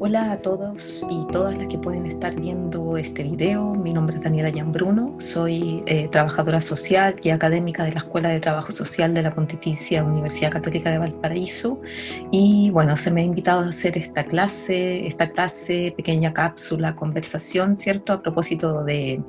Hola a todos y todas las que pueden estar viendo este video. Mi nombre es Daniela Gianbruno, soy trabajadora social y académica de la Escuela de Trabajo Social de la Pontificia Universidad Católica de Valparaíso. Y bueno, se me ha invitado a hacer esta clase, pequeña cápsula, conversación, ¿cierto? A propósito del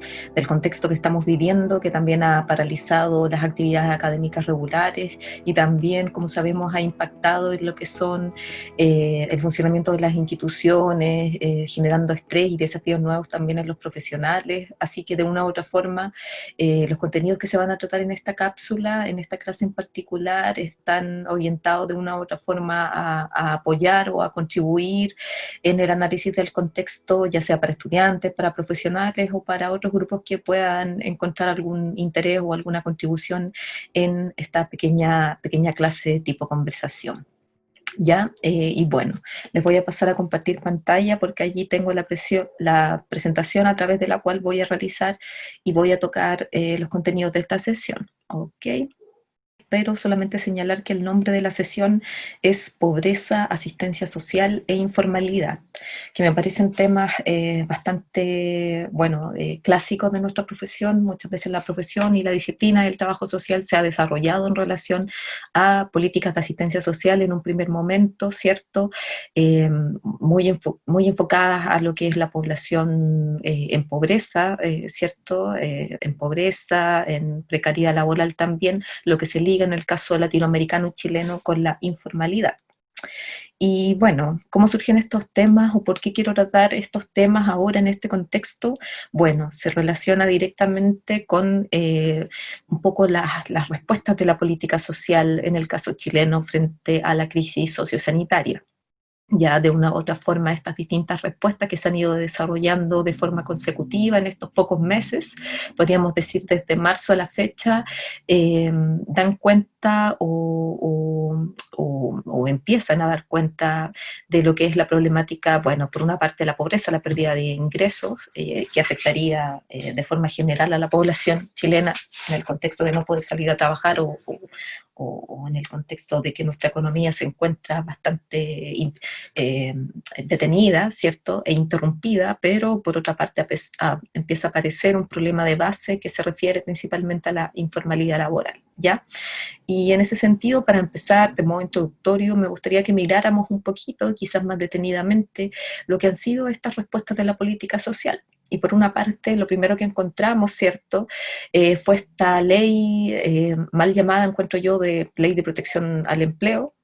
contexto que estamos viviendo, que también ha paralizado las actividades académicas regulares y también, como sabemos, ha impactado en lo que son el funcionamiento de las instituciones, generando estrés y desafíos nuevos también en los profesionales. Así que de una u otra forma, los contenidos que se van a tratar en esta cápsula, en esta clase en particular, están orientados de una u otra forma a apoyar o a contribuir en el análisis del contexto, ya sea para estudiantes, para profesionales o para otros grupos que puedan encontrar algún interés o alguna contribución en esta pequeña clase tipo conversación. ¿Ya? Y bueno, les voy a pasar a compartir pantalla porque allí tengo la presentación a través de la cual voy a realizar y voy a tocar los contenidos de esta sesión. ¿Ok? Pero solamente señalar que el nombre de la sesión es Pobreza, Asistencia Social e Informalidad, que me parecen temas bastante, bueno, clásicos de nuestra profesión. Muchas veces la profesión y la disciplina del trabajo social se ha desarrollado en relación a políticas de asistencia social en un primer momento, ¿cierto? Muy enfocadas a lo que es la población en pobreza, ¿cierto? En pobreza, en precariedad laboral también, lo que se liga en el caso latinoamericano y chileno con la informalidad. Y bueno, ¿cómo surgen estos temas o por qué quiero tratar estos temas ahora en este contexto? Bueno, se relaciona directamente con un poco las respuestas de la política social en el caso chileno frente a la crisis sociosanitaria. Ya de una u otra forma estas distintas respuestas que se han ido desarrollando de forma consecutiva en estos pocos meses, podríamos decir desde marzo a la fecha, dan cuenta o empiezan a dar cuenta de lo que es la problemática, bueno, por una parte la pobreza, la pérdida de ingresos, que afectaría de forma general a la población chilena en el contexto de no poder salir a trabajar o en el contexto de que nuestra economía se encuentra bastante eh, detenida, ¿cierto? E interrumpida, pero por otra parte empieza a aparecer un problema de base que se refiere principalmente a la informalidad laboral, ¿ya? Y en ese sentido, para empezar, de modo introductorio, me gustaría que miráramos un poquito, quizás más detenidamente, lo que han sido estas respuestas de la política social. Y por una parte, lo primero que encontramos, ¿cierto?, fue esta ley mal llamada, encuentro yo, de ley de protección al empleo.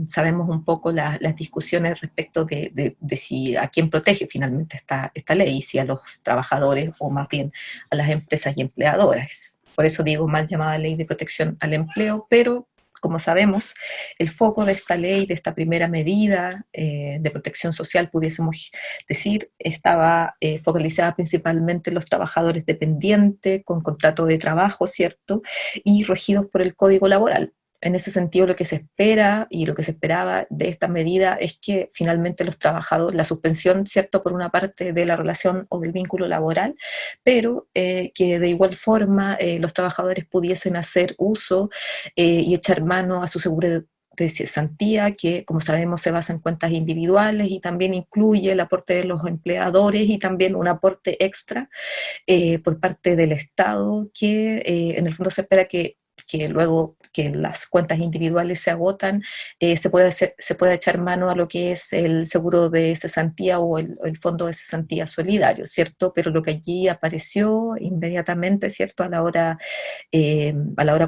Sabemos un poco las discusiones respecto de si a quién protege finalmente esta ley, si a los trabajadores o más bien a las empresas y empleadoras. Por eso digo mal llamada ley de protección al empleo, pero como sabemos, el foco de esta ley, de esta primera medida de protección social, pudiésemos decir, estaba focalizada principalmente en los trabajadores dependientes, con contrato de trabajo, ¿cierto? Y regidos por el Código Laboral. En ese sentido, lo que se espera y lo que se esperaba de esta medida es que finalmente los trabajadores, la suspensión, ¿cierto?, por una parte de la relación o del vínculo laboral, pero que de igual forma los trabajadores pudiesen hacer uso y echar mano a su seguro de cesantía, que como sabemos se basa en cuentas individuales y también incluye el aporte de los empleadores y también un aporte extra por parte del Estado, que en el fondo se espera que luego que las cuentas individuales se agotan, se puede echar mano a lo que es el seguro de cesantía o el fondo de cesantía solidario, ¿cierto? Pero lo que allí apareció inmediatamente, ¿cierto? A la hora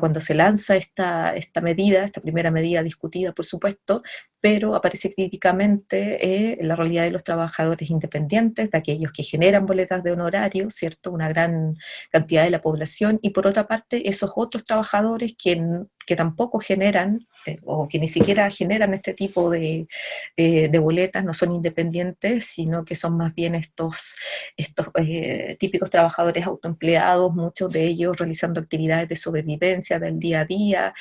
cuando se lanza esta medida, esta primera medida discutida, por supuesto, pero aparece críticamente la realidad de los trabajadores independientes, de aquellos que generan boletas de honorario, ¿cierto? Una gran cantidad de la población, y por otra parte, esos otros trabajadores que tampoco generan o que ni siquiera generan este tipo de boletas, no son independientes, sino que son más bien estos típicos trabajadores autoempleados, muchos de ellos realizando actividades de sobrevivencia del día a día,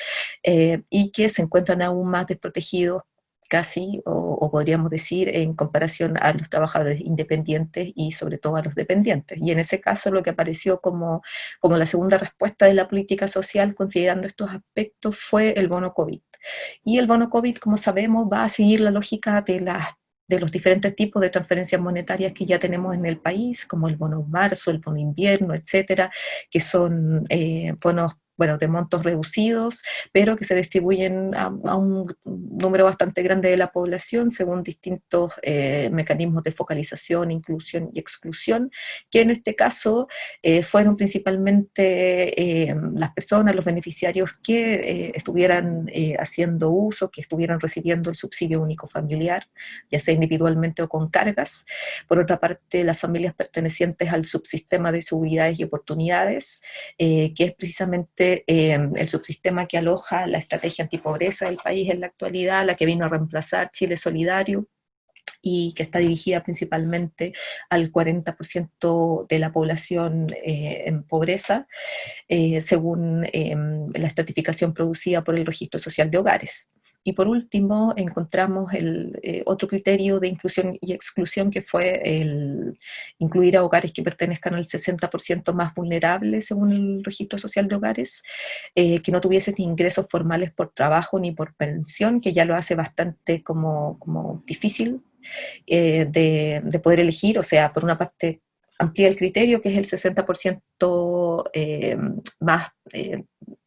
y que se encuentran aún más desprotegidos casi, o podríamos decir, en comparación a los trabajadores independientes y sobre todo a los dependientes. Y en ese caso lo que apareció como la segunda respuesta de la política social, considerando estos aspectos, fue el bono COVID. Y el bono COVID, como sabemos, va a seguir la lógica de los diferentes tipos de transferencias monetarias que ya tenemos en el país, como el bono marzo, el bono invierno, etcétera, que son bonos, bueno, de montos reducidos, pero que se distribuyen a un número bastante grande de la población según distintos mecanismos de focalización, inclusión y exclusión, que en este caso fueron principalmente las personas, los beneficiarios que estuvieran haciendo uso, que estuvieran recibiendo el subsidio único familiar, ya sea individualmente o con cargas. Por otra parte, las familias pertenecientes al subsistema de seguridades y oportunidades, que es precisamente el subsistema que aloja la estrategia antipobreza del país en la actualidad, la que vino a reemplazar Chile Solidario, y que está dirigida principalmente al 40% de la población en pobreza, según la estratificación producida por el Registro Social de Hogares. Y por último, encontramos el otro criterio de inclusión y exclusión, que fue el incluir a hogares que pertenezcan al 60% más vulnerables, según el Registro Social de Hogares, que no tuviesen ingresos formales por trabajo ni por pensión, que ya lo hace bastante como difícil de poder elegir. O sea, por una parte amplía el criterio, que es el 60% más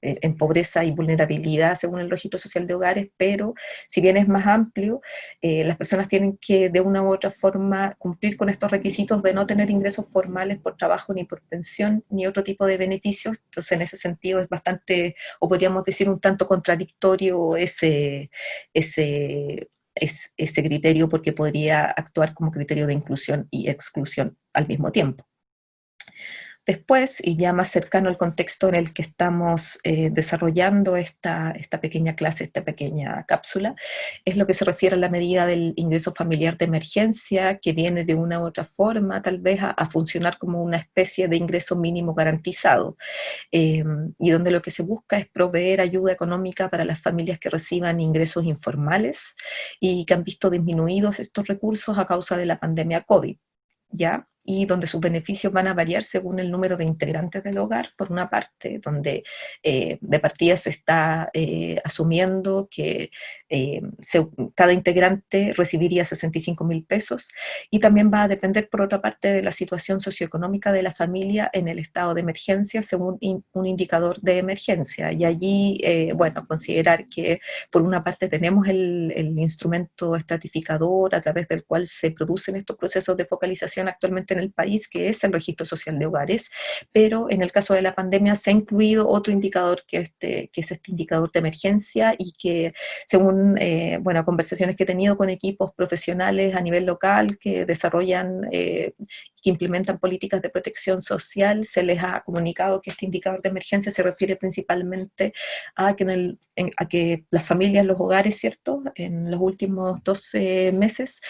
en pobreza y vulnerabilidad según el Registro Social de Hogares, pero si bien es más amplio, las personas tienen que de una u otra forma cumplir con estos requisitos de no tener ingresos formales por trabajo ni por pensión ni otro tipo de beneficios. Entonces en ese sentido es bastante, o podríamos decir un tanto contradictorio ese criterio, porque podría actuar como criterio de inclusión y exclusión al mismo tiempo. Después, y ya más cercano al contexto en el que estamos desarrollando esta pequeña clase, esta pequeña cápsula, es lo que se refiere a la medida del ingreso familiar de emergencia, que viene de una u otra forma tal vez a funcionar como una especie de ingreso mínimo garantizado, y donde lo que se busca es proveer ayuda económica para las familias que reciban ingresos informales y que han visto disminuidos estos recursos a causa de la pandemia COVID, ¿ya? Y donde sus beneficios van a variar según el número de integrantes del hogar, por una parte, donde de partida se está asumiendo que cada integrante recibiría 65.000 pesos, y también va a depender, por otra parte, de la situación socioeconómica de la familia en el estado de emergencia, según un indicador de emergencia. Y allí, bueno, considerar que por una parte tenemos el instrumento estratificador a través del cual se producen estos procesos de focalización actualmente en el país, que es el Registro Social de Hogares, pero en el caso de la pandemia se ha incluido otro indicador que es este indicador de emergencia, y que según bueno, conversaciones que he tenido con equipos profesionales a nivel local que desarrollan que implementan políticas de protección social, se les ha comunicado que este indicador de emergencia se refiere principalmente a que las familias, los hogares, ¿cierto?, en los últimos 12 meses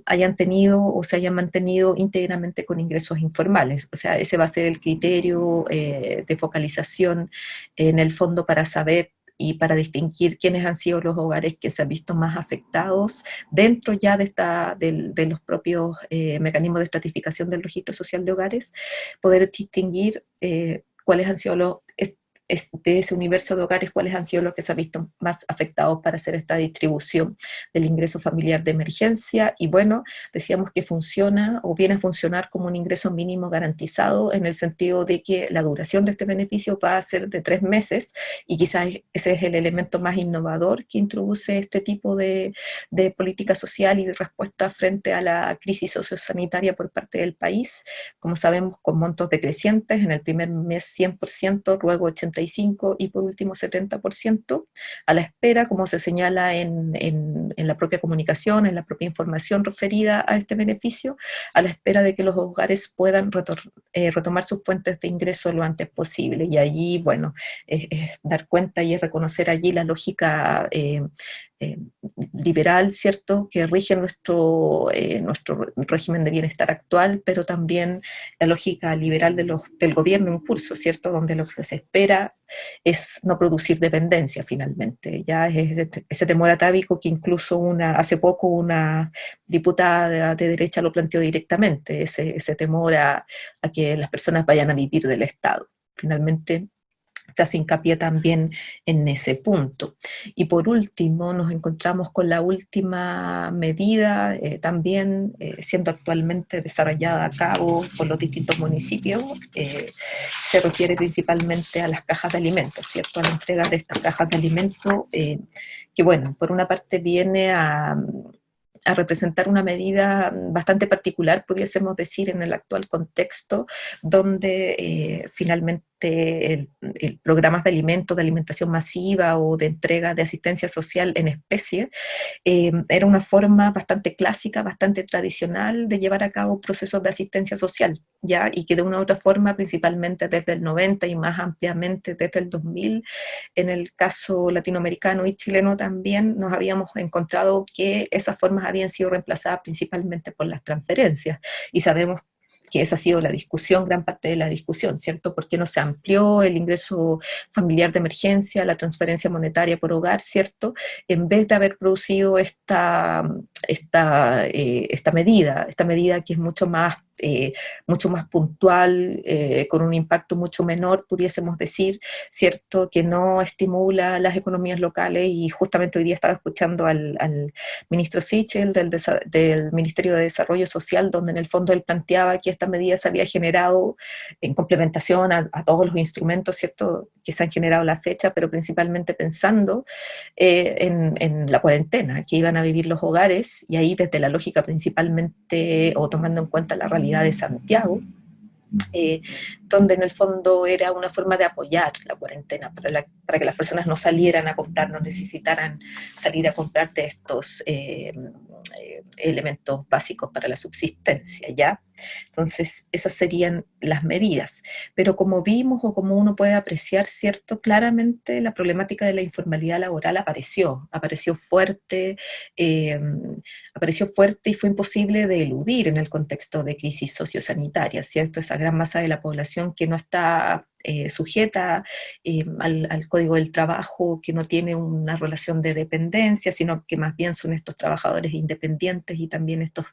hayan tenido o se hayan mantenido íntegramente con ingresos informales. O sea, ese va a ser el criterio de focalización en el fondo para saber y para distinguir quiénes han sido los hogares que se han visto más afectados dentro ya de los propios mecanismos de estratificación del Registro Social de Hogares, poder distinguir cuáles han sido de ese universo de hogares, cuáles han sido los que se han visto más afectados para hacer esta distribución del ingreso familiar de emergencia. Y bueno, decíamos que funciona o viene a funcionar como un ingreso mínimo garantizado, en el sentido de que la duración de este beneficio va a ser de 3 meses, y quizás ese es el elemento más innovador que introduce este tipo de política social y de respuesta frente a la crisis sociosanitaria por parte del país. Como sabemos, con montos decrecientes, en el primer mes 100%, luego 85% y por último 70%, a la espera, como se señala en la propia comunicación, en la propia información referida a este beneficio, a la espera de que los hogares puedan retomar sus fuentes de ingreso lo antes posible. Y allí, bueno, es dar cuenta y es reconocer allí la lógica eh, liberal, ¿cierto?, que rige nuestro régimen de bienestar actual, pero también la lógica liberal del gobierno en curso, ¿cierto?, donde lo que se espera es no producir dependencia finalmente. Ya es ese temor atávico que incluso hace poco una diputada de derecha lo planteó directamente, ese temor a que las personas vayan a vivir del Estado. Finalmente, se hace hincapié también en ese punto. Y por último, nos encontramos con la última medida, también siendo actualmente desarrollada a cabo por los distintos municipios, se refiere principalmente a las cajas de alimentos, ¿cierto? A la entrega de estas cajas de alimentos, que bueno, por una parte viene a representar una medida bastante particular, pudiésemos decir, en el actual contexto, donde finalmente programas de alimentos, de alimentación masiva o de entrega de asistencia social en especie, era una forma bastante clásica, bastante tradicional de llevar a cabo procesos de asistencia social, ¿ya? Y que de una u otra forma, principalmente desde el 90 y más ampliamente desde el 2000, en el caso latinoamericano y chileno también, nos habíamos encontrado que esas formas habían sido reemplazadas principalmente por las transferencias. Y sabemos que esa ha sido la discusión, gran parte de la discusión, ¿cierto? ¿Por qué no se amplió el ingreso familiar de emergencia, la transferencia monetaria por hogar, ¿cierto? En vez de haber producido esta medida que es mucho más puntual, con un impacto mucho menor, pudiésemos decir, ¿cierto? Que no estimula las economías locales, y justamente hoy día estaba escuchando al ministro Sichel del Ministerio de Desarrollo Social, donde en el fondo él planteaba que esta medida se había generado en complementación a todos los instrumentos, ¿cierto?, que se han generado a la fecha, pero principalmente pensando en la cuarentena, que iban a vivir los hogares, y ahí desde la lógica principalmente, o tomando en cuenta la realidad de Santiago, eh, donde en el fondo era una forma de apoyar la cuarentena para que las personas no salieran a comprar, no necesitaran salir a comprar de estos elementos básicos para la subsistencia, ¿ya? Entonces, esas serían las medidas. Pero como vimos, o como uno puede apreciar, ¿cierto? Claramente la problemática de la informalidad laboral eh, apareció fuerte y fue imposible de eludir en el contexto de crisis sociosanitaria, ¿cierto? Esa gran masa de la población que no está sujeta al Código del Trabajo, que no tiene una relación de dependencia, sino que más bien son estos trabajadores independientes, y también estos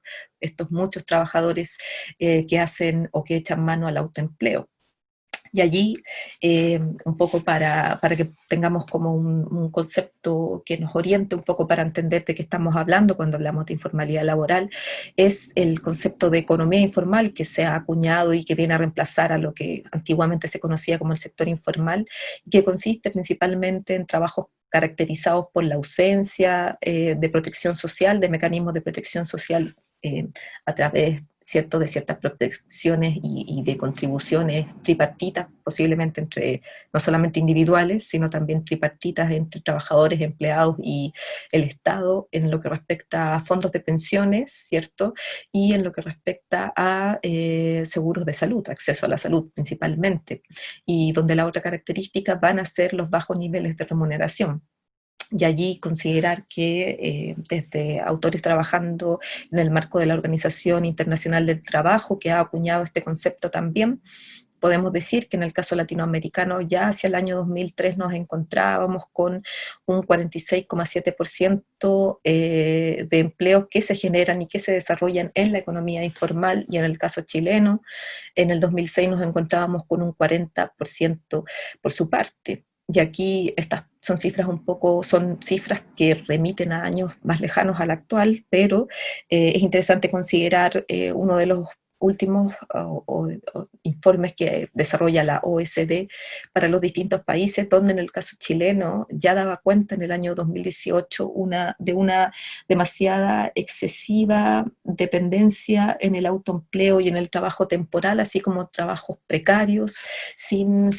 muchos trabajadores que hacen o que echan mano al autoempleo. Y allí, un poco para que tengamos como un concepto que nos oriente un poco para entender de qué estamos hablando cuando hablamos de informalidad laboral, es el concepto de economía informal, que se ha acuñado y que viene a reemplazar a lo que antiguamente se conocía como el sector informal, y que consiste principalmente en trabajos caracterizados por la ausencia de protección social, de mecanismos de protección social, a través, ¿cierto?, de ciertas protecciones y de contribuciones tripartitas, posiblemente entre no solamente individuales, sino también tripartitas entre trabajadores, empleados y el Estado, en lo que respecta a fondos de pensiones, ¿cierto?, y en lo que respecta a seguros de salud, acceso a la salud principalmente, y donde la otra característica van a ser los bajos niveles de remuneración. Y allí considerar que desde autores trabajando en el marco de la Organización Internacional del Trabajo, que ha acuñado este concepto también, podemos decir que en el caso latinoamericano ya hacia el año 2003 nos encontrábamos con un 46,7% de empleos que se generan y que se desarrollan en la economía informal, y en el caso chileno, en el 2006 nos encontrábamos con un 40% por su parte. Y aquí estas son cifras que remiten a años más lejanos al actual, pero es interesante considerar uno de los últimos informes que desarrolla la OECD para los distintos países, donde en el caso chileno ya daba cuenta en el año 2018 de una demasiada excesiva dependencia en el autoempleo y en el trabajo temporal, así como trabajos precarios, sin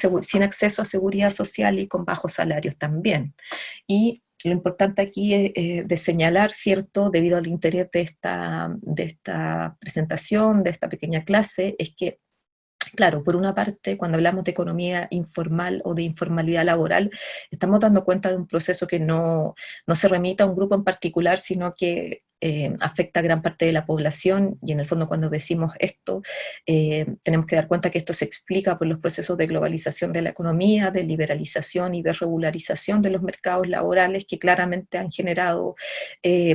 acceso a seguridad social y con bajos salarios también. Y lo importante aquí es de señalar, ¿cierto?, debido al interés de esta presentación, de esta pequeña clase, es que, claro, por una parte, cuando hablamos de economía informal o de informalidad laboral, estamos dando cuenta de un proceso que no se remite a un grupo en particular, sino que afecta a gran parte de la población, y en el fondo cuando decimos esto, tenemos que dar cuenta que esto se explica por los procesos de globalización de la economía, de liberalización y de regularización de los mercados laborales, que claramente han generado,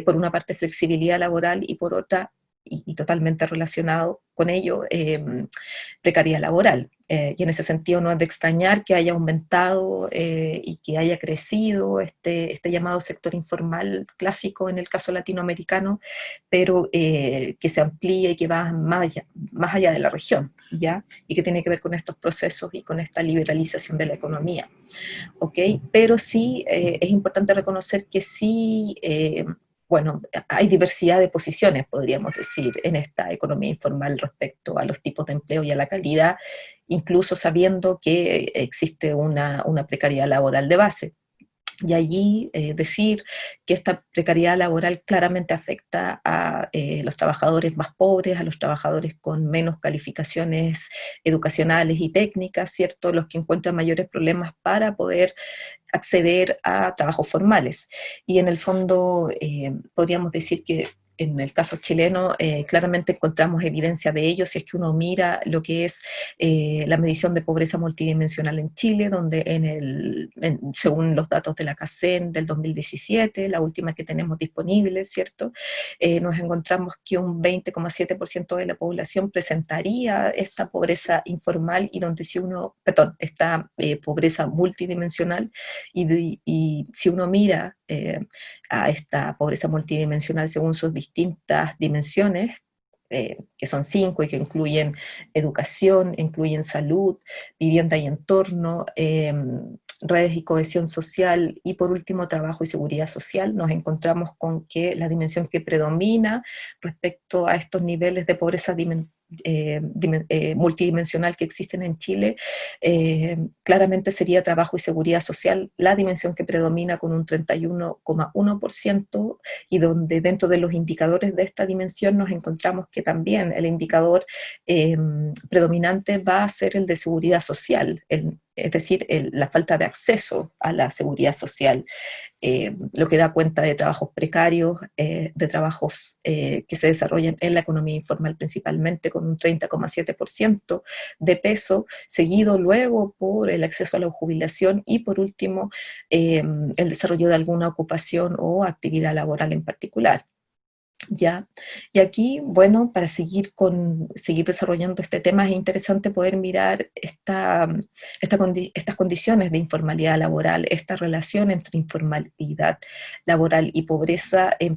por una parte, flexibilidad laboral, y por otra, y totalmente relacionado con ello, precariedad laboral. Y en ese sentido no es de extrañar que haya aumentado y que haya crecido este llamado sector informal clásico en el caso latinoamericano, pero que se amplía y que va más allá de la región, ¿ya? Y que tiene que ver con estos procesos y con esta liberalización de la economía. ¿Ok? Pero sí es importante reconocer que sí, bueno, hay diversidad de posiciones, podríamos decir, en esta economía informal respecto a los tipos de empleo y a la calidad, incluso sabiendo que existe una precariedad laboral de base. Y allí decir que esta precariedad laboral claramente afecta a los trabajadores más pobres, a los trabajadores con menos calificaciones educacionales y técnicas, ¿cierto? Los que encuentran mayores problemas para poder acceder a trabajos formales. Y en el fondo podríamos decir que en el caso chileno claramente encontramos evidencia de ello si es que uno mira lo que es la medición de pobreza multidimensional en Chile, donde según los datos de la CACEN del 2017, la última que tenemos disponible, ¿cierto? Nos encontramos que un 20,7% de la población presentaría esta pobreza informal y donde si uno, perdón, esta pobreza multidimensional y si uno mira a esta pobreza multidimensional según sus distintas dimensiones, que son 5 y que incluyen educación, incluyen salud, vivienda y entorno, redes y cohesión social y por último trabajo y seguridad social, nos encontramos con que la dimensión que predomina respecto a estos niveles de pobreza multidimensional que existen en Chile, claramente sería trabajo y seguridad social la dimensión que predomina con un 31,1% y donde dentro de los indicadores de esta dimensión nos encontramos que también el indicador predominante va a ser el de seguridad social, es decir, la falta de acceso a la seguridad social, lo que da cuenta de trabajos precarios, de trabajos que se desarrollan en la economía informal principalmente con un 30,7% de peso, seguido luego por el acceso a la jubilación y por último el desarrollo de alguna ocupación o actividad laboral en particular. ¿Ya? Y aquí, bueno, para seguir desarrollando este tema es interesante poder mirar estas condiciones de informalidad laboral, esta relación entre informalidad laboral y pobreza en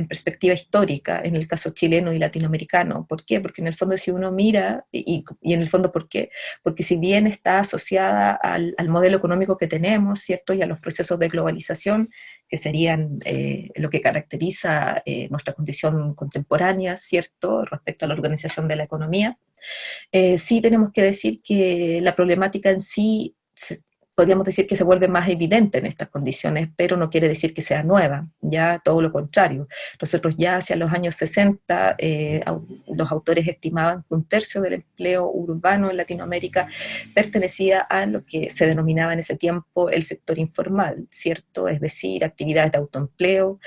perspectiva histórica, en el caso chileno y latinoamericano. ¿Por qué? Porque en el fondo si uno mira, y en el fondo ¿por qué? Porque si bien está asociada al modelo económico que tenemos, ¿cierto? Y a los procesos de globalización, que serían lo que caracteriza nuestra condición contemporánea, ¿cierto?, respecto a la organización de la economía. Sí tenemos que decir que la problemática en sí, podríamos decir que se vuelve más evidente en estas condiciones, pero no quiere decir que sea nueva, ya todo lo contrario. Nosotros ya hacia los años 60, los autores estimaban que un tercio del empleo urbano en Latinoamérica pertenecía a lo que se denominaba en ese tiempo el sector informal, ¿cierto? Es decir, actividades de autoempleo,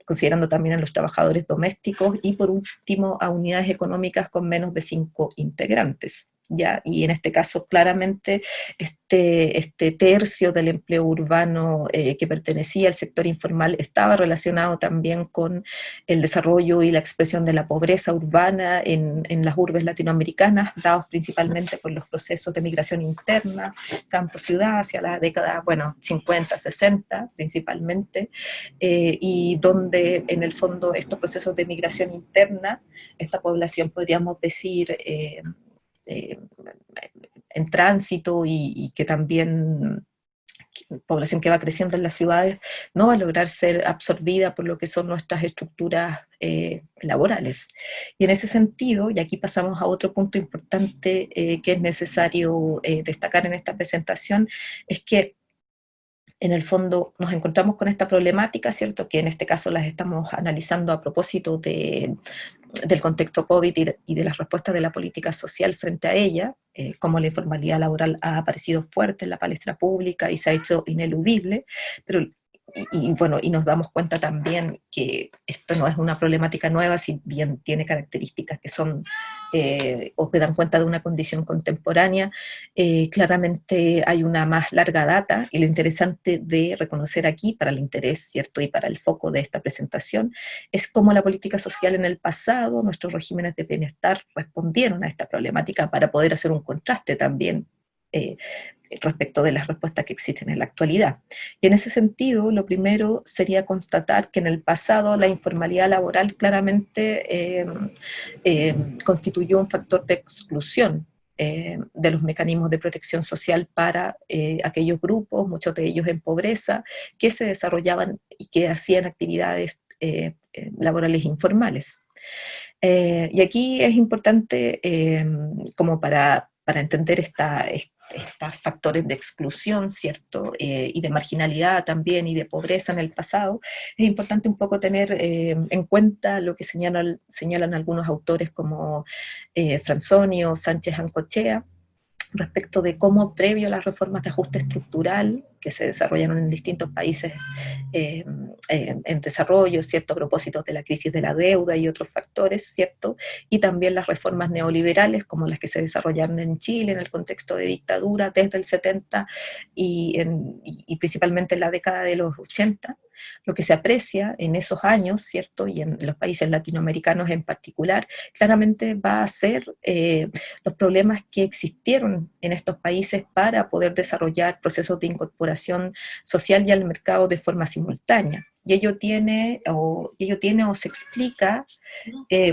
considerando también a los trabajadores domésticos y por último a unidades económicas con menos de 5 integrantes. ¿Ya? Y en este caso claramente este tercio del empleo urbano que pertenecía al sector informal estaba relacionado también con el desarrollo y la expresión de la pobreza urbana en las urbes latinoamericanas, dados principalmente por los procesos de migración interna, campo-ciudad, hacia la década, bueno, 50, 60 principalmente, y donde en el fondo estos procesos de migración interna, esta población podríamos decir eh, en tránsito y que también población que va creciendo en las ciudades no va a lograr ser absorbida por lo que son nuestras estructuras laborales. Y en ese sentido, y aquí pasamos a otro punto importante que es necesario destacar en esta presentación, es que en el fondo nos encontramos con esta problemática, ¿cierto? Que en este caso las estamos analizando a propósito del contexto COVID y de las respuestas de la política social frente a ella, cómo la informalidad laboral ha aparecido fuerte en la palestra pública y se ha hecho ineludible, pero bueno, y nos damos cuenta también que esto no es una problemática nueva, si bien tiene características que son o que dan cuenta de una condición contemporánea, claramente hay una más larga data, y lo interesante de reconocer aquí, para el interés, ¿cierto?, y para el foco de esta presentación, es cómo la política social en el pasado, nuestros regímenes de bienestar respondieron a esta problemática para poder hacer un contraste también eh, respecto de las respuestas que existen en la actualidad. Y en ese sentido, lo primero sería constatar que en el pasado la informalidad laboral claramente constituyó un factor de exclusión de los mecanismos de protección social para aquellos grupos, muchos de ellos en pobreza, que se desarrollaban y que hacían actividades laborales informales. Y aquí es importante, como para entender estos factores de exclusión, ¿cierto? Y de marginalidad también, y de pobreza en el pasado, es importante un poco tener en cuenta lo que señalan algunos autores como Franzoni o Sánchez Ancochea, respecto de cómo previo a las reformas de ajuste estructural que se desarrollaron en distintos países en desarrollo, ¿cierto?, a propósito de la crisis de la deuda y otros factores, ¿cierto?, y también las reformas neoliberales como las que se desarrollaron en Chile en el contexto de dictadura desde el 70 y principalmente en la década de los 80, lo que se aprecia en esos años, ¿cierto?, y en los países latinoamericanos en particular, claramente va a ser los problemas que existieron en estos países para poder desarrollar procesos de incorporación social y al mercado de forma simultánea. Y ello tiene o se explica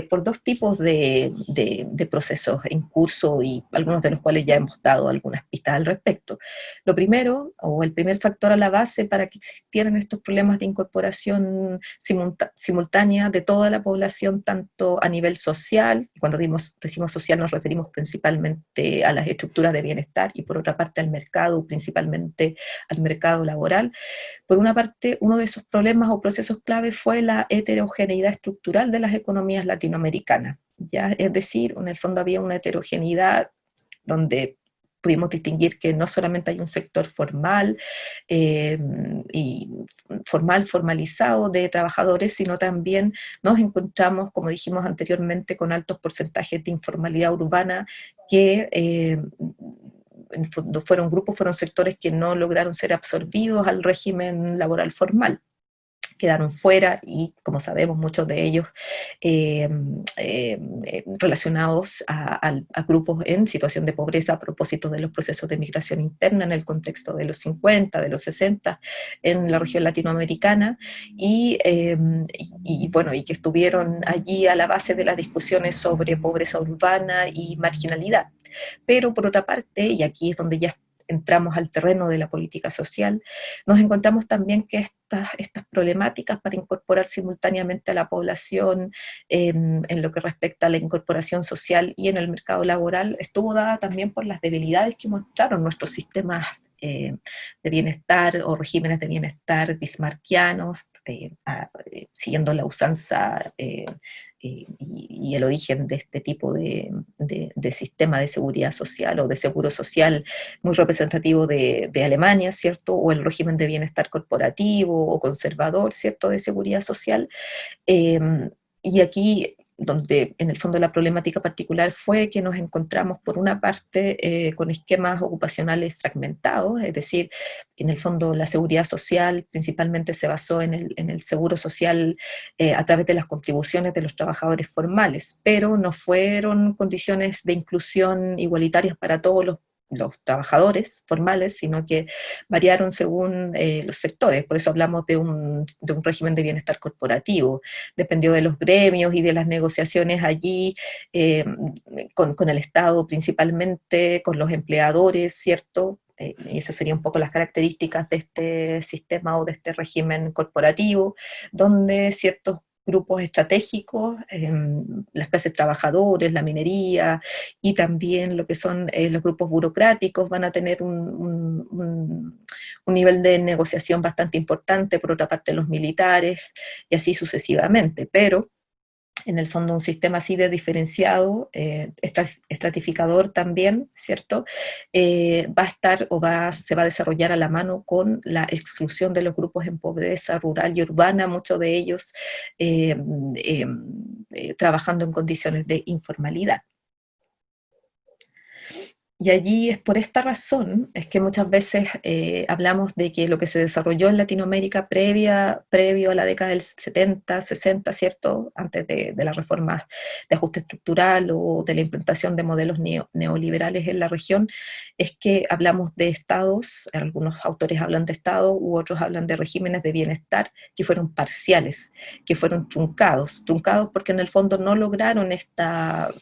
por dos tipos de procesos en curso, y algunos de los cuales ya hemos dado algunas pistas al respecto. Lo primero, o el primer factor a la base para que existieran estos problemas de incorporación simultánea de toda la población, tanto a nivel social, y cuando decimos social nos referimos principalmente a las estructuras de bienestar, y por otra parte al mercado, principalmente al mercado laboral. Por una parte, uno de esos problemas o procesos clave fue la heterogeneidad estructural de las economías latinoamericanas. ¿Ya? Es decir, en el fondo había una heterogeneidad donde pudimos distinguir que no solamente hay un sector formal y formalizado de trabajadores, sino también nos encontramos, como dijimos anteriormente, con altos porcentajes de informalidad urbana que en el fondo fueron sectores que no lograron ser absorbidos al régimen laboral formal, quedaron fuera, y como sabemos muchos de ellos eh, relacionados a grupos en situación de pobreza a propósito de los procesos de migración interna en el contexto de los 50, de los 60 en la región latinoamericana, bueno, y que estuvieron allí a la base de las discusiones sobre pobreza urbana y marginalidad. Pero por otra parte, y aquí es donde ya entramos al terreno de la política social, nos encontramos también que estas problemáticas para incorporar simultáneamente a la población en lo que respecta a la incorporación social y en el mercado laboral estuvo dada también por las debilidades que mostraron nuestros sistemas de bienestar o regímenes de bienestar bismarckianos, siguiendo la usanza y el origen de este tipo de sistema de seguridad social o de seguro social muy representativo de Alemania, ¿cierto? O el régimen de bienestar corporativo o conservador, ¿cierto?, de seguridad social. Eh, y aquí donde en el fondo la problemática particular fue que nos encontramos por una parte con esquemas ocupacionales fragmentados, es decir, en el fondo la seguridad social principalmente se basó en el seguro social a través de las contribuciones de los trabajadores formales, pero no fueron condiciones de inclusión igualitarias para todos los trabajadores formales, sino que variaron según los sectores. Por eso hablamos de un régimen de bienestar corporativo. Dependió de los gremios y de las negociaciones allí con el Estado principalmente, con los empleadores, ¿cierto? Y esas serían un poco las características de este sistema o de este régimen corporativo, donde ciertos grupos estratégicos, las clases trabajadoras, la minería y también lo que son los grupos burocráticos van a tener un nivel de negociación bastante importante, por otra parte los militares y así sucesivamente, pero en el fondo un sistema así de diferenciado, estratificador también, ¿cierto? Va a estar se va a desarrollar a la mano con la exclusión de los grupos en pobreza rural y urbana, muchos de ellos eh, eh, trabajando en condiciones de informalidad. Y allí es por esta razón, es que muchas veces hablamos de que lo que se desarrolló en Latinoamérica previo a la década del 70, 60, ¿cierto? Antes de las reformas de ajuste estructural o de la implantación de modelos neoliberales en la región, es que hablamos de estados, algunos autores hablan de estados u otros hablan de regímenes de bienestar que fueron parciales, que fueron truncados porque en el fondo no lograron esta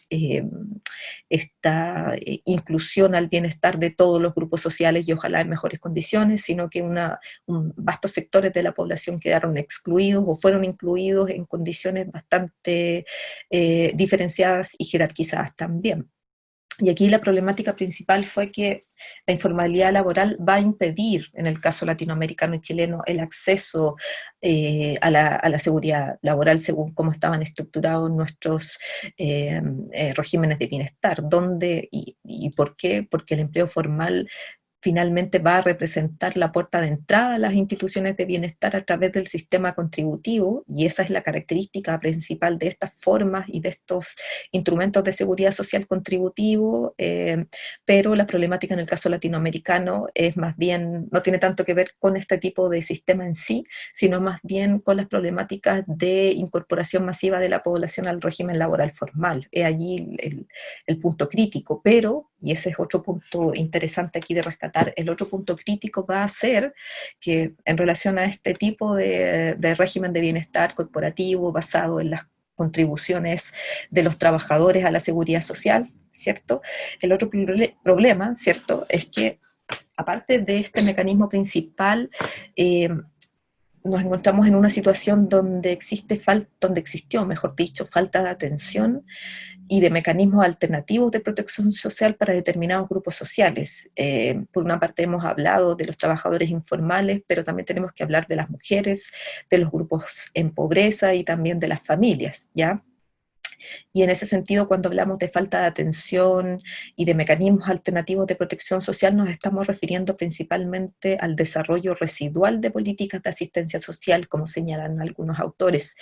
inclusión al bienestar de todos los grupos sociales y ojalá en mejores condiciones, sino que vastos sectores de la población quedaron excluidos o fueron incluidos en condiciones bastante diferenciadas y jerarquizadas también. Y aquí la problemática principal fue que la informalidad laboral va a impedir, en el caso latinoamericano y chileno, el acceso a la seguridad laboral según cómo estaban estructurados nuestros regímenes de bienestar. ¿Y por qué? Porque el empleo formal finalmente va a representar la puerta de entrada a las instituciones de bienestar a través del sistema contributivo, y esa es la característica principal de estas formas y de estos instrumentos de seguridad social contributivo, pero la problemática en el caso latinoamericano es más bien, no tiene tanto que ver con este tipo de sistema en sí, sino más bien con las problemáticas de incorporación masiva de la población al régimen laboral formal. Es allí el punto crítico, pero, y ese es otro punto interesante aquí de rescatar, el otro punto crítico va a ser que en relación a este tipo de régimen de bienestar corporativo basado en las contribuciones de los trabajadores a la seguridad social, ¿cierto? El otro problema, ¿cierto?, es que aparte de este mecanismo principal, nos encontramos en una situación donde existió, mejor dicho, falta de atención y de mecanismos alternativos de protección social para determinados grupos sociales. Por una parte hemos hablado de los trabajadores informales, pero también tenemos que hablar de las mujeres, de los grupos en pobreza y también de las familias, ¿ya? Y en ese sentido, cuando hablamos de falta de atención y de mecanismos alternativos de protección social, nos estamos refiriendo principalmente al desarrollo residual de políticas de asistencia social, como señalan algunos autores,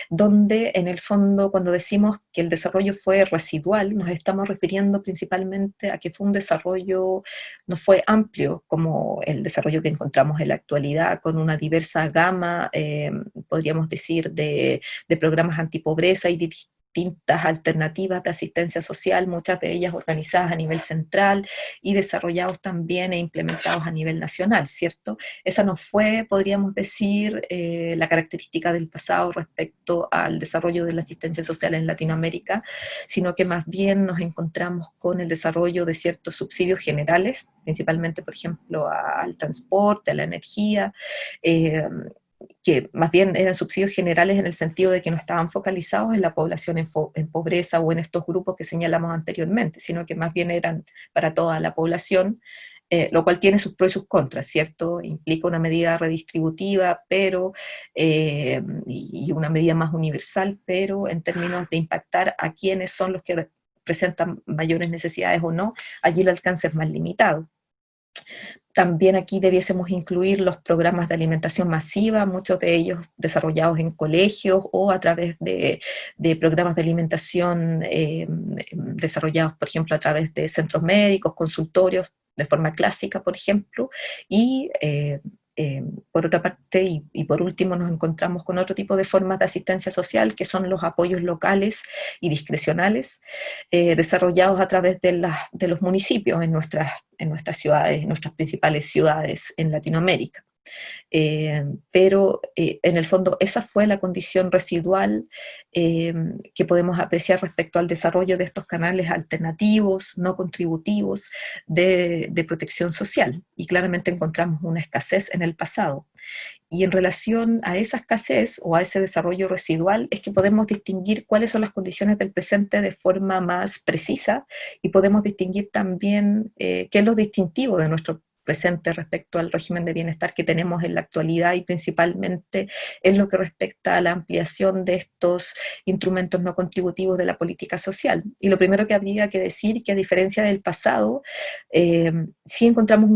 donde en el fondo, cuando decimos que el desarrollo fue residual, nos estamos refiriendo principalmente a que fue un desarrollo, no fue amplio como el desarrollo que encontramos en la actualidad, con una diversa gama, podríamos decir, de programas antipobreza y distintas alternativas de asistencia social, muchas de ellas organizadas a nivel central y desarrollados también e implementados a nivel nacional, ¿cierto? Esa no fue, podríamos decir, la característica del pasado respecto al desarrollo de la asistencia social en Latinoamérica, sino que más bien nos encontramos con el desarrollo de ciertos subsidios generales, principalmente, por ejemplo, al transporte, a la energía, que más bien eran subsidios generales en el sentido de que no estaban focalizados en la población en pobreza o en estos grupos que señalamos anteriormente, sino que más bien eran para toda la población, lo cual tiene sus pros y sus contras, ¿cierto? Implica una medida redistributiva, pero, y una medida más universal, pero en términos de impactar a quienes son los que presentan mayores necesidades o no, allí el alcance es más limitado. También aquí debiésemos incluir los programas de alimentación masiva, muchos de ellos desarrollados en colegios o a través de programas de alimentación desarrollados, por ejemplo, a través de centros médicos, consultorios, de forma clásica, por ejemplo, y por otra parte, y por último, nos encontramos con otro tipo de formas de asistencia social, que son los apoyos locales y discrecionales, desarrollados a través de los municipios en nuestras ciudades, en nuestras principales ciudades en Latinoamérica. Pero en el fondo esa fue la condición residual que podemos apreciar respecto al desarrollo de estos canales alternativos, no contributivos, de protección social, y claramente encontramos una escasez en el pasado. Y en relación a esa escasez o a ese desarrollo residual es que podemos distinguir cuáles son las condiciones del presente de forma más precisa, y podemos distinguir también qué es lo distintivo de nuestro presente respecto al régimen de bienestar que tenemos en la actualidad y principalmente en lo que respecta a la ampliación de estos instrumentos no contributivos de la política social. Y lo primero que habría que decir que a diferencia del pasado, sí encontramos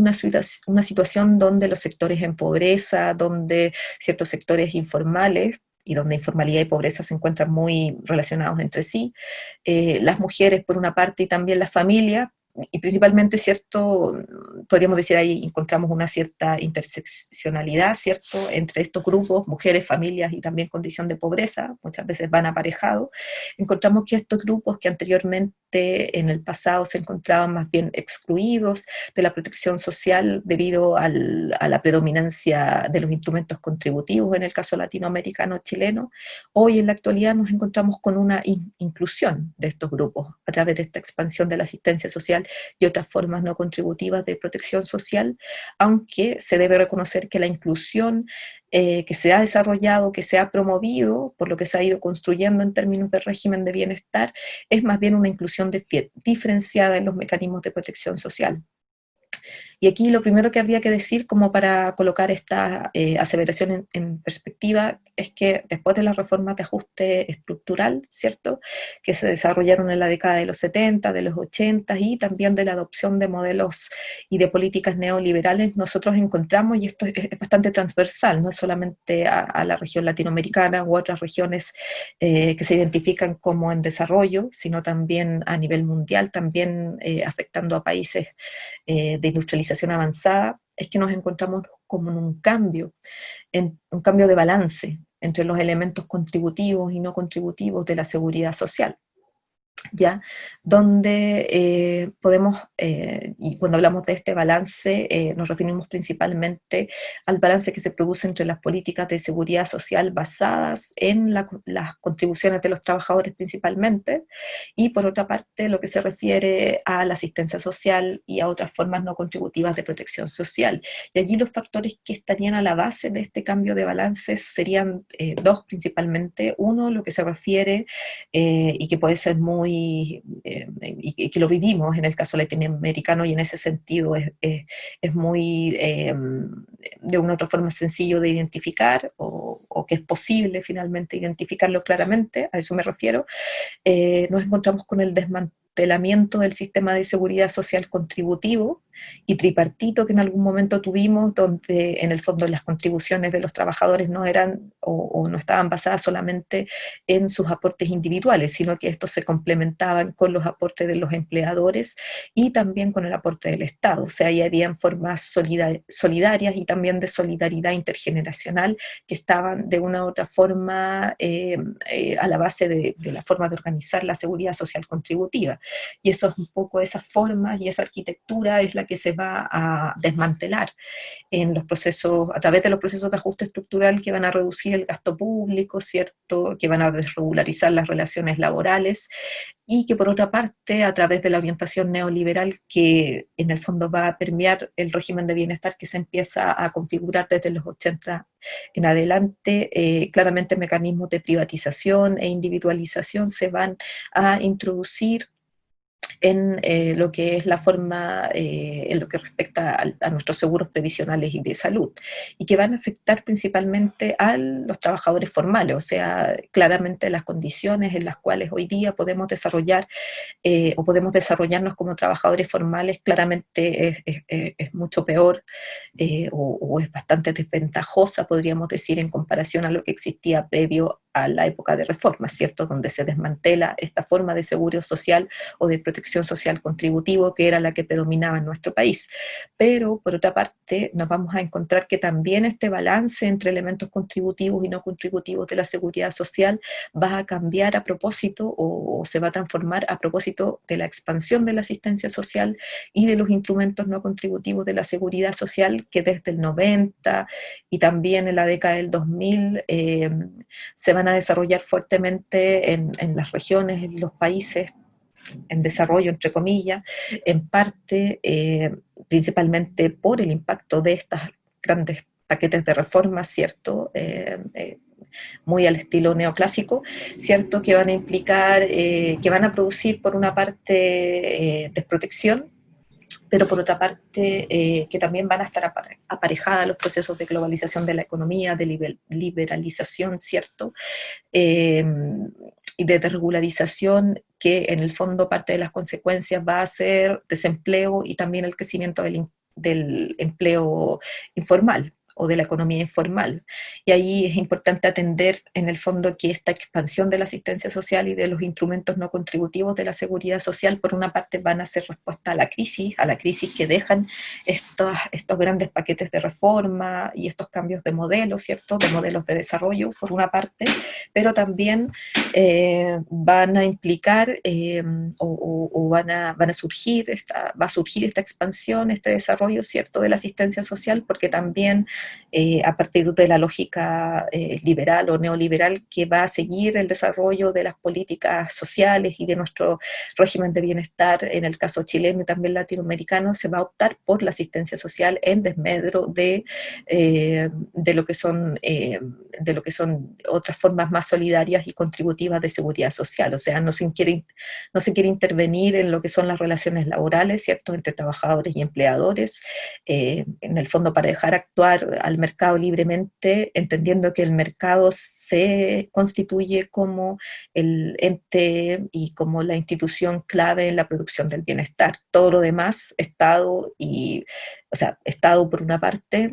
una situación donde los sectores en pobreza, donde ciertos sectores informales, y donde informalidad y pobreza se encuentran muy relacionados entre sí, las mujeres por una parte y también las familias, y principalmente, ¿cierto? Podríamos decir ahí encontramos una cierta interseccionalidad, ¿cierto? Entre estos grupos, mujeres, familias y también condición de pobreza, muchas veces van aparejados. Encontramos que estos grupos que anteriormente en el pasado se encontraban más bien excluidos de la protección social debido a la predominancia de los instrumentos contributivos en el caso latinoamericano chileno, hoy en la actualidad nos encontramos con una inclusión de estos grupos a través de esta expansión de la asistencia social y otras formas no contributivas de protección social, aunque se debe reconocer que la inclusión que se ha desarrollado, que se ha promovido, por lo que se ha ido construyendo en términos de régimen de bienestar, es más bien una inclusión diferenciada en los mecanismos de protección social. Y aquí lo primero que habría que decir, como para colocar esta aseveración en perspectiva, es que después de las reformas de ajuste estructural, ¿cierto?, que se desarrollaron en la década de los 70, de los 80 y también de la adopción de modelos y de políticas neoliberales, nosotros encontramos, y esto es bastante transversal, no es solamente a la región latinoamericana u otras regiones que se identifican como en desarrollo, sino también a nivel mundial, también afectando a países de industrialización avanzada, es que nos encontramos como en un cambio de balance entre los elementos contributivos y no contributivos de la seguridad social. ¿Ya? Donde podemos, y cuando hablamos de este balance, nos referimos principalmente al balance que se produce entre las políticas de seguridad social basadas en las contribuciones de los trabajadores principalmente, y por otra parte lo que se refiere a la asistencia social y a otras formas no contributivas de protección social. Y allí los factores que estarían a la base de este cambio de balance serían dos principalmente. Uno, lo que se refiere, y que puede ser muy y que lo vivimos en el caso latinoamericano, y en ese sentido es muy, de una u otra forma, sencillo de identificar, o que es posible finalmente identificarlo claramente, a eso me refiero. Nos encontramos con el desmantelamiento del sistema de seguridad social contributivo y tripartito que en algún momento tuvimos, donde en el fondo las contribuciones de los trabajadores no eran o no estaban basadas solamente en sus aportes individuales, sino que estos se complementaban con los aportes de los empleadores y también con el aporte del Estado. O sea, ahí habían formas solidarias y también de solidaridad intergeneracional que estaban de una u otra forma a la base de la forma de organizar la seguridad social contributiva. Y eso es un poco esas formas y esa arquitectura es la que se va a desmantelar en los procesos, a través de los procesos de ajuste estructural que van a reducir el gasto público, ¿cierto?, que van a desregularizar las relaciones laborales, y que por otra parte, a través de la orientación neoliberal que en el fondo va a permear el régimen de bienestar que se empieza a configurar desde los 80 en adelante, claramente mecanismos de privatización e individualización se van a introducir en lo que es la forma, en lo que respecta a nuestros seguros previsionales y de salud, y que van a afectar principalmente a los trabajadores formales, o sea, claramente las condiciones en las cuales hoy día podemos desarrollar o podemos desarrollarnos como trabajadores formales, claramente es mucho peor, o es bastante desventajosa, podríamos decir, en comparación a lo que existía previo a la época de reforma, ¿cierto?, donde se desmantela esta forma de seguro social o de protección social contributivo que era la que predominaba en nuestro país. Pero, por otra parte, nos vamos a encontrar que también este balance entre elementos contributivos y no contributivos de la seguridad social va a cambiar a propósito o se va a transformar a propósito de la expansión de la asistencia social y de los instrumentos no contributivos de la seguridad social que desde el 90 y también en la década del 2000 se van a desarrollar fuertemente en las regiones, en los países en desarrollo, entre comillas, en parte principalmente por el impacto de estas grandes paquetes de reformas, ¿cierto?, muy al estilo neoclásico, ¿cierto?, que van a implicar, que van a producir por una parte desprotección, pero por otra parte que también van a estar aparejadas los procesos de globalización de la economía, de liberalización, ¿cierto? Eh, y de desregularización, que en el fondo parte de las consecuencias va a ser desempleo y también el crecimiento del empleo informal o de la economía informal. Y ahí es importante atender en el fondo que esta expansión de la asistencia social y de los instrumentos no contributivos de la seguridad social, por una parte van a ser respuesta a la crisis que dejan estos grandes paquetes de reforma y estos cambios de modelos, ¿cierto? De modelos de desarrollo, por una parte, pero también van a implicar o van a surgir, va a surgir esta expansión, este desarrollo, ¿cierto?, de la asistencia social, porque también a partir de la lógica liberal o neoliberal que va a seguir el desarrollo de las políticas sociales y de nuestro régimen de bienestar, en el caso chileno y también latinoamericano, se va a optar por la asistencia social en desmedro de lo que son otras formas más solidarias y contributivas de seguridad social. O sea, no se quiere intervenir en lo que son las relaciones laborales, ¿cierto?, entre trabajadores y empleadores, en el fondo para dejar actuar al mercado libremente, entendiendo que el mercado se constituye como el ente y como la institución clave en la producción del bienestar. Todo lo demás, Estado por una parte,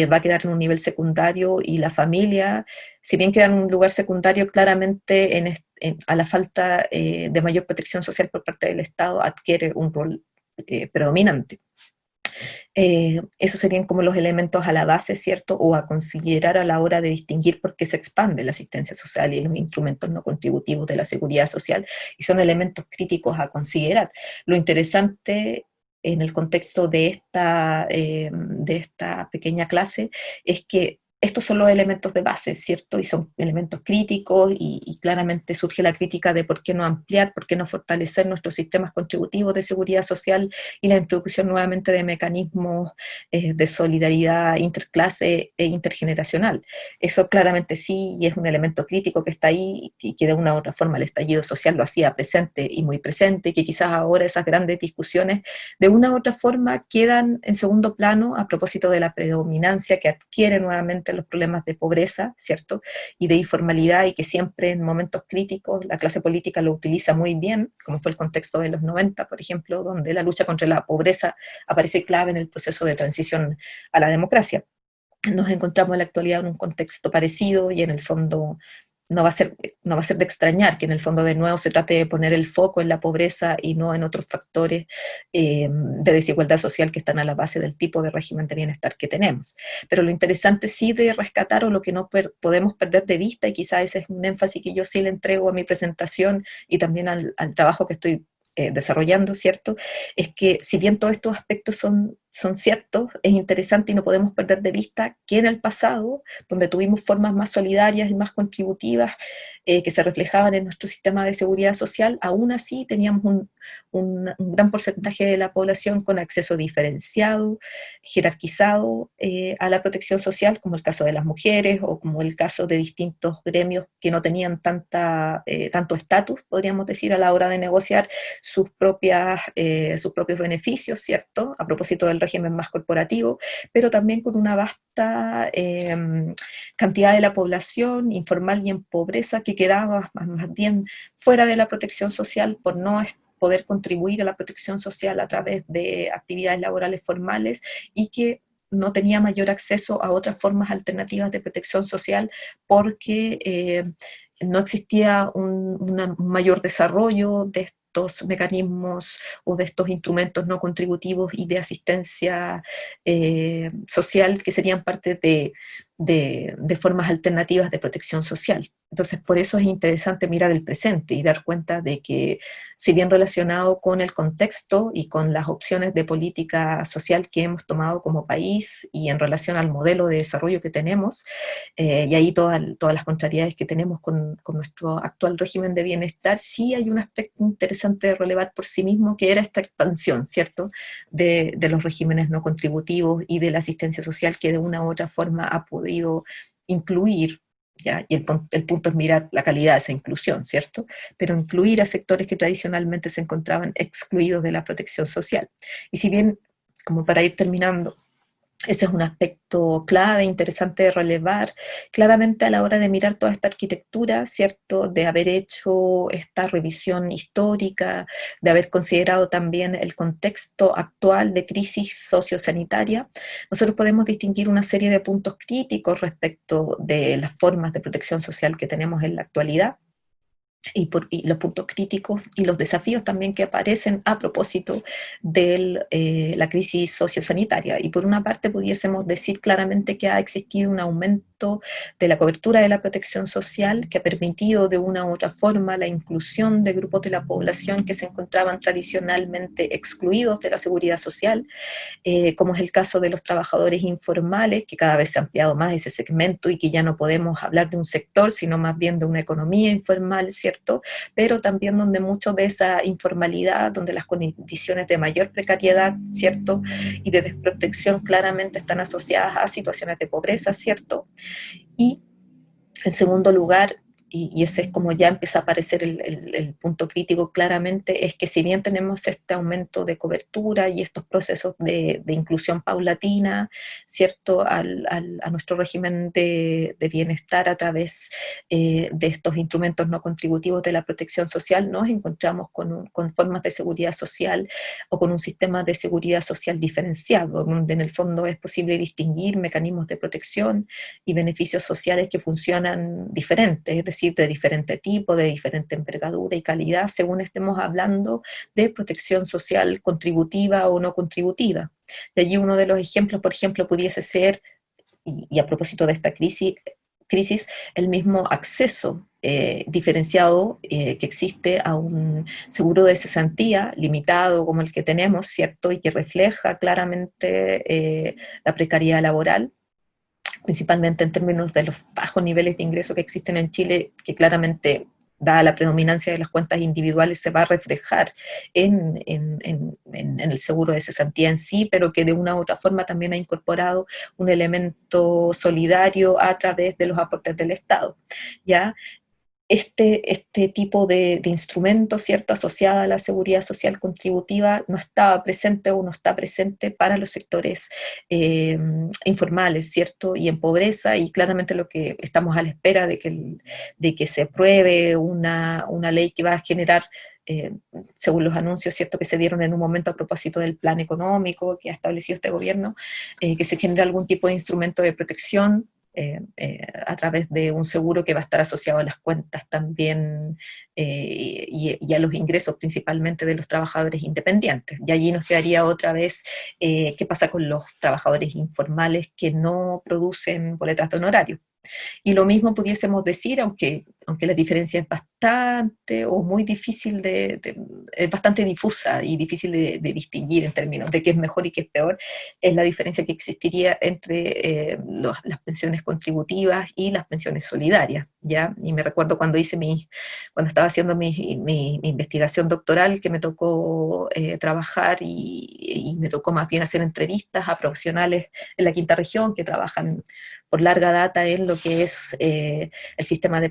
va a quedar en un nivel secundario, y la familia, si bien queda en un lugar secundario, claramente a la falta de mayor protección social por parte del Estado, adquiere un rol predominante. Esos serían como los elementos a la base, ¿cierto? O a considerar a la hora de distinguir por qué se expande la asistencia social y los instrumentos no contributivos de la seguridad social, y son elementos críticos a considerar. Lo interesante en el contexto de esta pequeña clase es que estos son los elementos de base, ¿cierto? Y son elementos críticos, y claramente surge la crítica de por qué no ampliar, por qué no fortalecer nuestros sistemas contributivos de seguridad social y la introducción nuevamente de mecanismos de solidaridad interclase e intergeneracional. Eso claramente sí, y es un elemento crítico que está ahí, y que de una u otra forma el estallido social lo hacía presente y muy presente, y que quizás ahora esas grandes discusiones de una u otra forma quedan en segundo plano a propósito de la predominancia que adquiere nuevamente los problemas de pobreza, ¿cierto?, y de informalidad, y que siempre en momentos críticos la clase política lo utiliza muy bien, como fue el contexto de los 90, por ejemplo, donde la lucha contra la pobreza aparece clave en el proceso de transición a la democracia. Nos encontramos en la actualidad en un contexto parecido, y en el fondo no va a ser de extrañar que en el fondo de nuevo se trate de poner el foco en la pobreza y no en otros factores de desigualdad social que están a la base del tipo de régimen de bienestar que tenemos. Pero lo interesante sí de rescatar, o lo que no podemos perder de vista, y quizás ese es un énfasis que yo sí le entrego a mi presentación y también al trabajo que estoy desarrollando, ¿cierto?, es que si bien todos estos aspectos son ciertos, es interesante y no podemos perder de vista que en el pasado, donde tuvimos formas más solidarias y más contributivas que se reflejaban en nuestro sistema de seguridad social, aún así teníamos un gran porcentaje de la población con acceso diferenciado, jerarquizado a la protección social, como el caso de las mujeres, o como el caso de distintos gremios que no tenían tanto estatus, podríamos decir, a la hora de negociar sus propios beneficios, ¿cierto?, a propósito del régimen más corporativo, pero también con una vasta cantidad de la población informal y en pobreza que quedaba más bien fuera de la protección social por no poder contribuir a la protección social a través de actividades laborales formales, y que no tenía mayor acceso a otras formas alternativas de protección social porque no existía un mayor desarrollo de estos mecanismos o de estos instrumentos no contributivos y de asistencia social, que serían parte de formas alternativas de protección social. Entonces, por eso es interesante mirar el presente y dar cuenta de que, si bien relacionado con el contexto y con las opciones de política social que hemos tomado como país y en relación al modelo de desarrollo que tenemos, y ahí todas las contrariedades que tenemos con nuestro actual régimen de bienestar, sí hay un aspecto interesante de relevar por sí mismo, que era esta expansión, ¿cierto?, de los regímenes no contributivos y de la asistencia social, que de una u otra forma ha podido incluir, ¿ya? Y el punto es mirar la calidad de esa inclusión, ¿cierto?, pero incluir a sectores que tradicionalmente se encontraban excluidos de la protección social. Y si bien como para ir terminando, ese es un aspecto clave, interesante de relevar. Claramente a la hora de mirar toda esta arquitectura, ¿cierto? De haber hecho esta revisión histórica, de haber considerado también el contexto actual de crisis sociosanitaria, nosotros podemos distinguir una serie de puntos críticos respecto de las formas de protección social que tenemos en la actualidad y los puntos críticos y los desafíos también que aparecen a propósito de la crisis sociosanitaria. Y por una parte pudiésemos decir claramente que ha existido un aumento de la cobertura de la protección social que ha permitido de una u otra forma la inclusión de grupos de la población que se encontraban tradicionalmente excluidos de la seguridad social, como es el caso de los trabajadores informales, que cada vez se ha ampliado más ese segmento y que ya no podemos hablar de un sector, sino más bien de una economía informal, ¿cierto? Pero también donde mucho de esa informalidad, donde las condiciones de mayor precariedad, ¿cierto? Y de desprotección claramente están asociadas a situaciones de pobreza, ¿cierto? Y en segundo lugar, y ese es como ya empieza a aparecer el punto crítico claramente, es que si bien tenemos este aumento de cobertura y estos procesos de inclusión paulatina, ¿cierto?, a nuestro régimen de bienestar a través de estos instrumentos no contributivos de la protección social, nos encontramos con formas de seguridad social o con un sistema de seguridad social diferenciado, donde en el fondo es posible distinguir mecanismos de protección y beneficios sociales que funcionan diferentes, es decir, de diferente tipo, de diferente envergadura y calidad, según estemos hablando de protección social contributiva o no contributiva. De allí uno de los ejemplos, por ejemplo, pudiese ser, y a propósito de esta crisis, el mismo acceso diferenciado que existe a un seguro de cesantía limitado como el que tenemos, ¿cierto? Y que refleja claramente la precariedad laboral, principalmente en términos de los bajos niveles de ingreso que existen en Chile, que claramente, dada la predominancia de las cuentas individuales, se va a reflejar en el seguro de cesantía en sí, pero que de una u otra forma también ha incorporado un elemento solidario a través de los aportes del Estado, ¿ya? Este tipo de instrumento, ¿cierto?, asociada a la seguridad social contributiva, no estaba presente o no está presente para los sectores informales, ¿cierto?, y en pobreza, y claramente lo que estamos a la espera de que se apruebe una ley que va a generar, eh, según los anuncios, ¿cierto?, que se dieron en un momento a propósito del plan económico que ha establecido este gobierno, que se genere algún tipo de instrumento de protección a través de un seguro que va a estar asociado a las cuentas también y a los ingresos principalmente de los trabajadores independientes. Y allí nos quedaría otra vez qué pasa con los trabajadores informales que no producen boletas de honorario. Y lo mismo pudiésemos decir, aunque la diferencia es bastante o muy difícil es bastante difusa y difícil de distinguir en términos de qué es mejor y qué es peor, es la diferencia que existiría entre las pensiones contributivas y las pensiones solidarias, ¿ya? Y me recuerdo cuando estaba haciendo mi investigación doctoral, que me tocó trabajar y me tocó más bien hacer entrevistas a profesionales en la quinta región que trabajan por larga data en lo que es el sistema de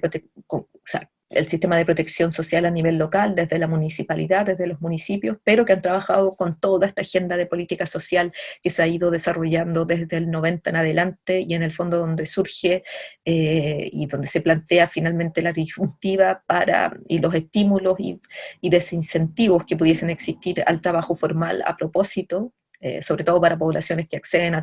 protección social a nivel local, desde la municipalidad, desde los municipios, pero que han trabajado con toda esta agenda de política social que se ha ido desarrollando desde el 90 en adelante, y en el fondo donde surge y donde se plantea finalmente la disyuntiva y los estímulos y desincentivos que pudiesen existir al trabajo formal a propósito, sobre todo para poblaciones que acceden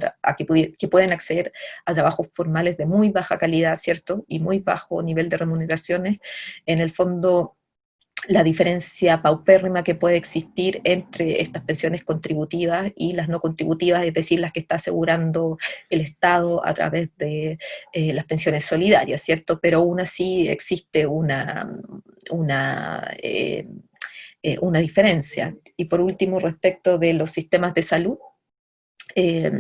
que pueden acceder a trabajos formales de muy baja calidad, ¿cierto? Y muy bajo nivel de remuneraciones. En el fondo, la diferencia paupérrima que puede existir entre estas pensiones contributivas y las no contributivas, es decir, las que está asegurando el Estado a través de las pensiones solidarias, ¿cierto? Pero aún así existe una diferencia. Y por último, respecto de los sistemas de salud,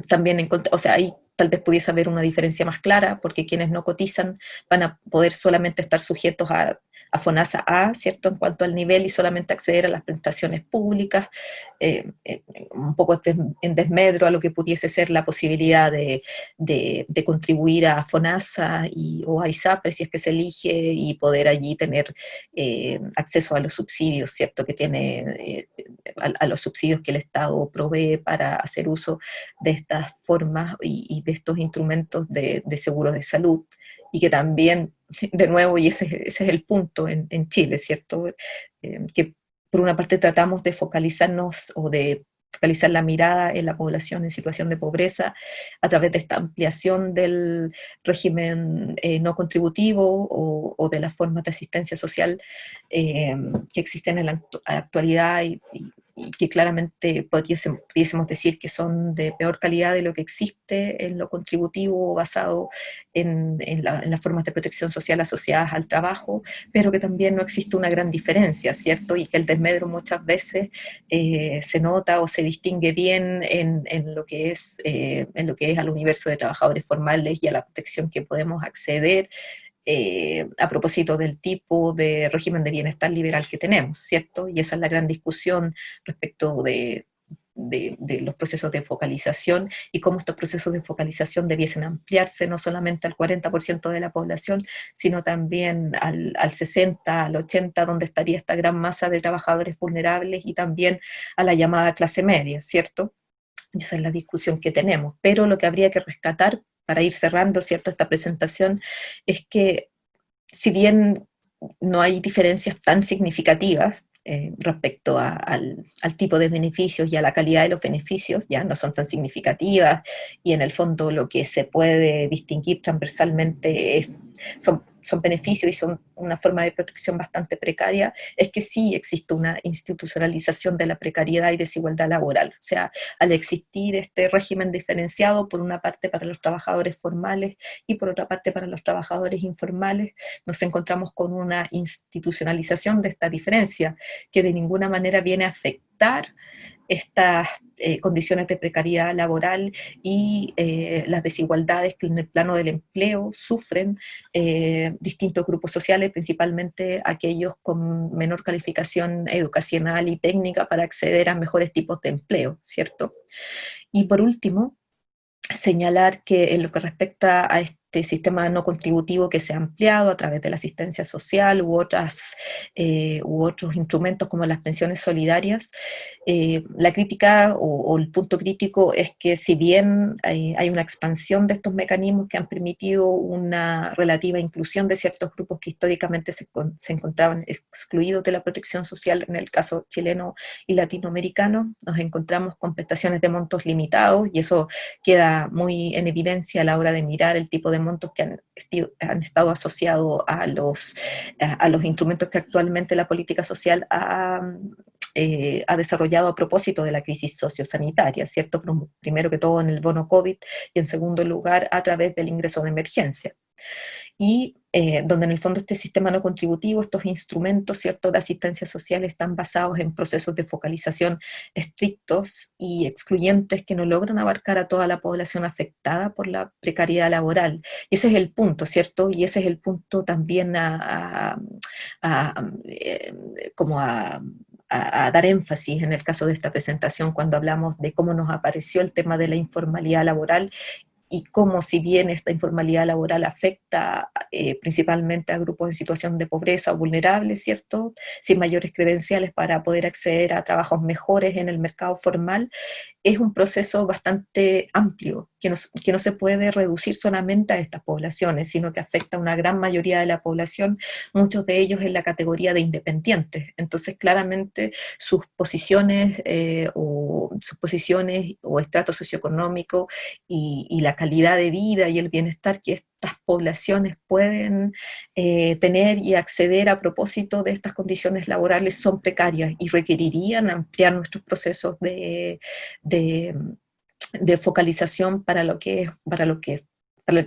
también o sea, ahí tal vez pudiese haber una diferencia más clara, porque quienes no cotizan van a poder solamente estar sujetos a a FONASA A, ¿cierto?, en cuanto al nivel y solamente acceder a las prestaciones públicas, un poco en desmedro a lo que pudiese ser la posibilidad de contribuir a FONASA o a ISAPRE si es que se elige y poder allí tener acceso a los subsidios, ¿cierto?, que tiene, a los subsidios que el Estado provee para hacer uso de estas formas y de estos instrumentos de seguro de salud, y que también, de nuevo, y ese es el punto en Chile, ¿cierto?, que por una parte tratamos de focalizarnos o de focalizar la mirada en la población en situación de pobreza a través de esta ampliación del régimen no contributivo o de las formas de asistencia social que existen en la actualidad y que claramente pudiésemos decir que son de peor calidad de lo que existe en lo contributivo basado en las formas de protección social asociadas al trabajo, pero que también no existe una gran diferencia, ¿cierto? Y que el desmedro muchas veces se nota o se distingue bien en lo que es al universo de trabajadores formales y a la protección que podemos acceder a propósito del tipo de régimen de bienestar liberal que tenemos, ¿cierto? Y esa es la gran discusión respecto de los procesos de focalización y cómo estos procesos de focalización debiesen ampliarse no solamente al 40% de la población, sino también al 60, al 80, donde estaría esta gran masa de trabajadores vulnerables, y también a la llamada clase media, ¿cierto? Y esa es la discusión que tenemos. Pero lo que habría que rescatar para ir cerrando, ¿cierto?, esta presentación, es que si bien no hay diferencias tan significativas respecto al tipo de beneficios y a la calidad de los beneficios, ya no son tan significativas, y en el fondo lo que se puede distinguir transversalmente son beneficios y son una forma de protección bastante precaria, es que sí existe una institucionalización de la precariedad y desigualdad laboral. O sea, al existir este régimen diferenciado, por una parte para los trabajadores formales y por otra parte para los trabajadores informales, nos encontramos con una institucionalización de esta diferencia que de ninguna manera viene a afectar estas condiciones de precariedad laboral y las desigualdades que en el plano del empleo sufren distintos grupos sociales, principalmente aquellos con menor calificación educacional y técnica para acceder a mejores tipos de empleo, ¿cierto? Y por último, señalar que en lo que respecta a este sistema no contributivo que se ha ampliado a través de la asistencia social u otros instrumentos como las pensiones solidarias, la crítica o el punto crítico es que si bien hay una expansión de estos mecanismos que han permitido una relativa inclusión de ciertos grupos que históricamente se encontraban excluidos de la protección social, en el caso chileno y latinoamericano, nos encontramos con prestaciones de montos limitados, y eso queda muy en evidencia a la hora de mirar el tipo de montos que han estado asociados a los instrumentos que actualmente la política social ha desarrollado a propósito de la crisis sociosanitaria, ¿cierto? Primero que todo en el bono COVID y en segundo lugar a través del ingreso de emergencia. Y donde en el fondo este sistema no contributivo, estos instrumentos, ¿cierto?, de asistencia social están basados en procesos de focalización estrictos y excluyentes que no logran abarcar a toda la población afectada por la precariedad laboral. Y ese es el punto, ¿cierto? Y ese es el punto también como a dar énfasis en el caso de esta presentación cuando hablamos de cómo nos apareció el tema de la informalidad laboral y cómo, si bien esta informalidad laboral afecta principalmente a grupos en situación de pobreza o vulnerables, ¿cierto?, sin mayores credenciales para poder acceder a trabajos mejores en el mercado formal, es un proceso bastante amplio, que no se puede reducir solamente a estas poblaciones, sino que afecta a una gran mayoría de la población, muchos de ellos en la categoría de independientes. Entonces, claramente, sus posiciones o estrato socioeconómico y la calidad de vida y el bienestar que estas poblaciones pueden tener y acceder a propósito de estas condiciones laborales son precarias y requerirían ampliar nuestros procesos de, de focalización para lo que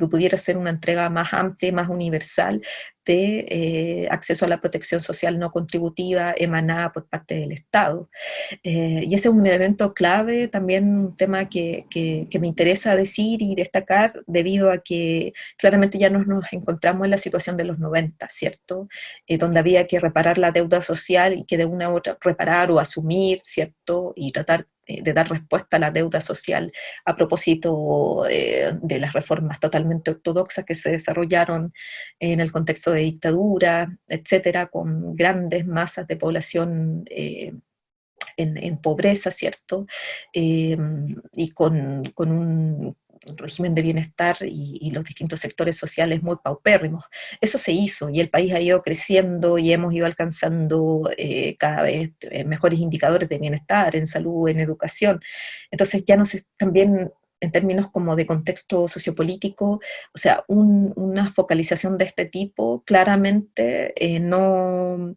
pudiera ser una entrega más amplia y más universal de acceso a la protección social no contributiva emanada por parte del Estado. Y ese es un elemento clave, también un tema que me interesa decir y destacar, debido a que claramente ya nos encontramos en la situación de los 90, ¿cierto? Donde había que reparar la deuda social y que de una u otra reparar o asumir, ¿cierto? Y tratar de dar respuesta a la deuda social a propósito de las reformas totalmente ortodoxas que se desarrollaron en el contexto de dictadura, etcétera, con grandes masas de población en pobreza, ¿cierto? Y con un régimen de bienestar y los distintos sectores sociales muy paupérrimos. Eso se hizo y el país ha ido creciendo y hemos ido alcanzando cada vez mejores indicadores de bienestar en salud, en educación. Entonces ya no se, también en términos como de contexto sociopolítico, o sea, una focalización de este tipo claramente no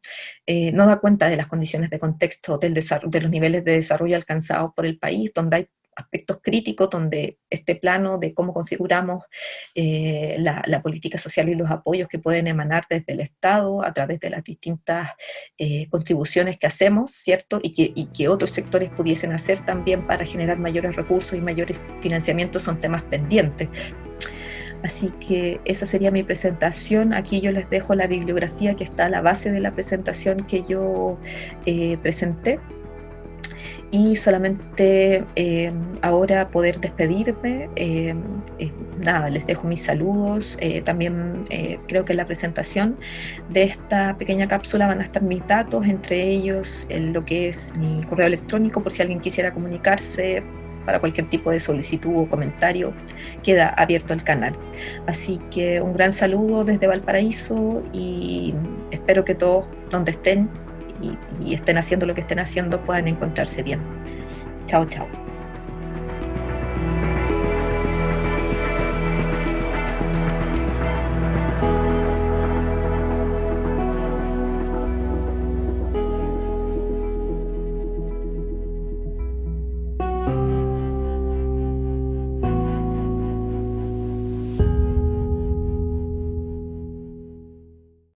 da cuenta de las condiciones de contexto de los niveles de desarrollo alcanzados por el país, donde hay aspectos críticos, donde este plano de cómo configuramos la política social y los apoyos que pueden emanar desde el Estado a través de las distintas contribuciones que hacemos, ¿cierto? Y que otros sectores pudiesen hacer también para generar mayores recursos y mayores financiamientos, son temas pendientes. Así que esa sería mi presentación. Aquí yo les dejo la bibliografía que está a la base de la presentación que yo presenté. Y solamente ahora poder despedirme. Nada, les dejo mis saludos. También creo que en la presentación de esta pequeña cápsula van a estar mis datos, entre ellos lo que es mi correo electrónico, por si alguien quisiera comunicarse para cualquier tipo de solicitud o comentario, queda abierto el canal. Así que un gran saludo desde Valparaíso y espero que todos donde estén y estén haciendo lo que estén haciendo puedan encontrarse bien. Chao, chao.